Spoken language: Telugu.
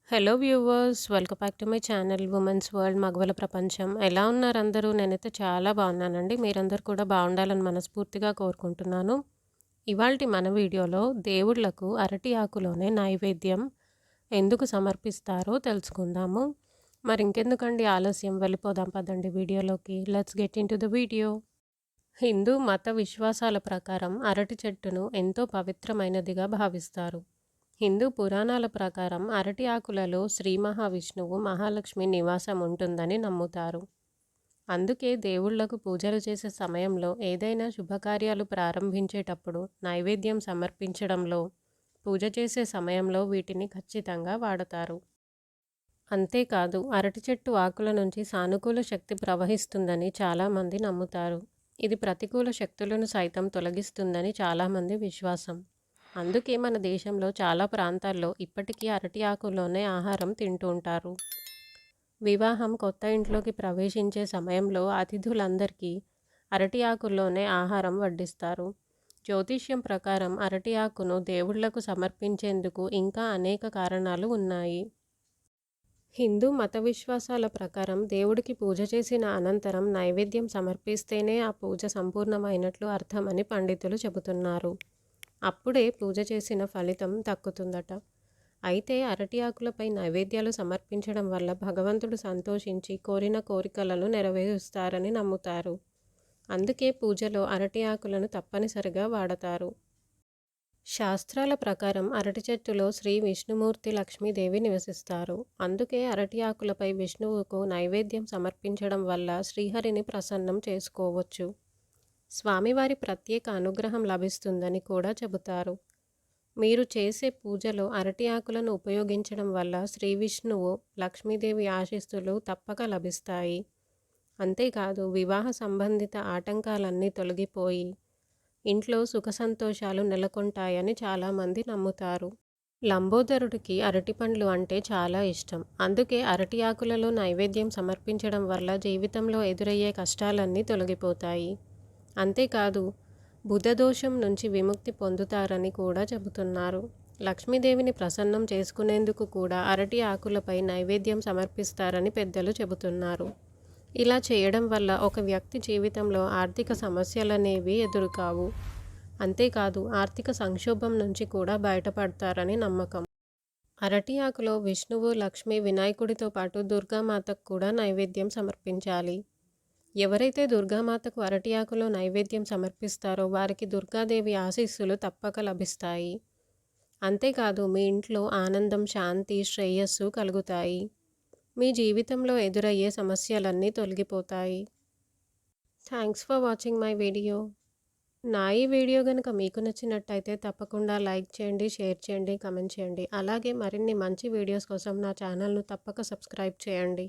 Hello viewers, welcome back to my channel women's world మగవల ప్రపంచం. ఎలా ఉన్నారు అందరూ? నేనైతే చాలా బాగున్నానండి. మీరందరూ కూడా బాగుండాలని మనస్ఫూర్తిగా కోరుకుంటున్నాను. ఇవాల్టి మన వీడియోలో దేవుళ్ళకు అరటి ఆకులోనే నైవేద్యం ఎందుకు సమర్పిస్తారో తెలుసుకుందాము. మరి ఇంకెందుకండి ఆలస్యం, వెళ్ళిపోదాం పదండి వీడియోలోకి. Let's get in to the video. Hindu మత విశ్వాసాల ప్రకారం అరటి చెట్టును ఎంతో పవిత్రమైనదిగా భావిస్తారు. హిందూ పురాణాల ప్రకారం అరటి ఆకులలో శ్రీ మహావిష్ణువు, మహాలక్ష్మి నివాసం ఉంటుందని నమ్ముతారు. అందుకే దేవుళ్లకు పూజలు చేసే సమయంలో, ఏదైనా శుభకార్యాలు ప్రారంభించేటప్పుడు, నైవేద్యం సమర్పించడంలో, పూజ చేసే సమయంలో వీటిని ఖచ్చితంగా వాడతారు. అంతేకాదు, అరటి చెట్టు ఆకుల నుంచి సానుకూల శక్తి ప్రవహిస్తుందని చాలామంది నమ్ముతారు. ఇది ప్రతికూల శక్తులను సైతం తొలగిస్తుందని చాలామంది విశ్వాసం. అందుకే మన దేశంలో చాలా ప్రాంతాల్లో ఇప్పటికీ అరటి ఆకుల్లోనే ఆహారం తింటూ ఉంటారు. వివాహం, కొత్త ఇంట్లోకి ప్రవేశించే సమయంలో అతిథులందరికీ అరటి ఆకుల్లోనే ఆహారం వడ్డిస్తారు. జ్యోతిష్యం ప్రకారం అరటి ఆకును దేవుళ్లకు సమర్పించేందుకు ఇంకా అనేక కారణాలు ఉన్నాయి. హిందూ మత విశ్వాసాల ప్రకారం దేవుడికి పూజ చేసిన అనంతరం నైవేద్యం సమర్పిస్తేనే ఆ పూజ సంపూర్ణమైనట్లు అర్థమని పండితులు చెబుతున్నారు. అప్పుడే పూజ చేసిన ఫలితం దక్కుతుందట. అయితే అరటి ఆకులపై నైవేద్యాలు సమర్పించడం వల్ల భగవంతుడు సంతోషించి కోరిన కోరికలను నెరవేరుస్తారని నమ్ముతారు. అందుకే పూజలో అరటి ఆకులను తప్పనిసరిగా వాడతారు. శాస్త్రాల ప్రకారం అరటి చెట్టులో శ్రీ విష్ణుమూర్తి, లక్ష్మీదేవి నివసిస్తారు. అందుకే అరటి ఆకులపై విష్ణువుకు నైవేద్యం సమర్పించడం వల్ల శ్రీహరిని ప్రసన్నం చేసుకోవచ్చు. స్వామివారి ప్రత్యేక అనుగ్రహం లభిస్తుందని కూడా చెబుతారు. మీరు చేసే పూజలో అరటి ఆకులను ఉపయోగించడం వల్ల శ్రీ విష్ణువు, లక్ష్మీదేవి ఆశీస్సులు తప్పక లభిస్తాయి. అంతేకాదు, వివాహ సంబంధిత ఆటంకాలన్నీ తొలగిపోయి ఇంట్లో సుఖ సంతోషాలు నెలకొంటాయని చాలామంది నమ్ముతారు. లంబోదరుడికి అరటి పండ్లు అంటే చాలా ఇష్టం. అందుకే అరటి ఆకులలో నైవేద్యం సమర్పించడం వల్ల జీవితంలో ఎదురయ్యే కష్టాలన్నీ తొలగిపోతాయి. అంతేకాదు, బుధదోషం నుంచి విముక్తి పొందుతారని కూడా చెబుతున్నారు. లక్ష్మీదేవిని ప్రసన్నం చేసుకునేందుకు కూడా అరటి ఆకులపై నైవేద్యం సమర్పిస్తారని పెద్దలు చెబుతున్నారు. ఇలా చేయడం వల్ల ఒక వ్యక్తి జీవితంలో ఆర్థిక సమస్యలనేవి ఎదురుకావు. అంతేకాదు, ఆర్థిక సంక్షోభం నుంచి కూడా బయటపడతారని నమ్మకం. అరటి ఆకులో విష్ణువు, లక్ష్మి, వినాయకుడితో పాటు దుర్గామాతకు కూడా నైవేద్యం సమర్పించాలి. ఎవరైతే దుర్గామాతకు అరటి ఆకులో నైవేద్యం సమర్పిస్తారో వారికి దుర్గాదేవి ఆశీస్సులు తప్పక లభిస్తాయి. అంతేకాదు, మీ ఇంట్లో ఆనందం, శాంతి, శ్రేయస్సు కలుగుతాయి. మీ జీవితంలో ఎదురయ్యే సమస్యలన్నీ తొలగిపోతాయి. Thanks for watching my video. నా ఈ వీడియో కనుక మీకు నచ్చినట్టయితే తప్పకుండా లైక్ చేయండి, షేర్ చేయండి, కమెంట్ చేయండి. అలాగే మరిన్ని మంచి వీడియోస్ కోసం నా ఛానల్ను తప్పక సబ్స్క్రైబ్ చేయండి.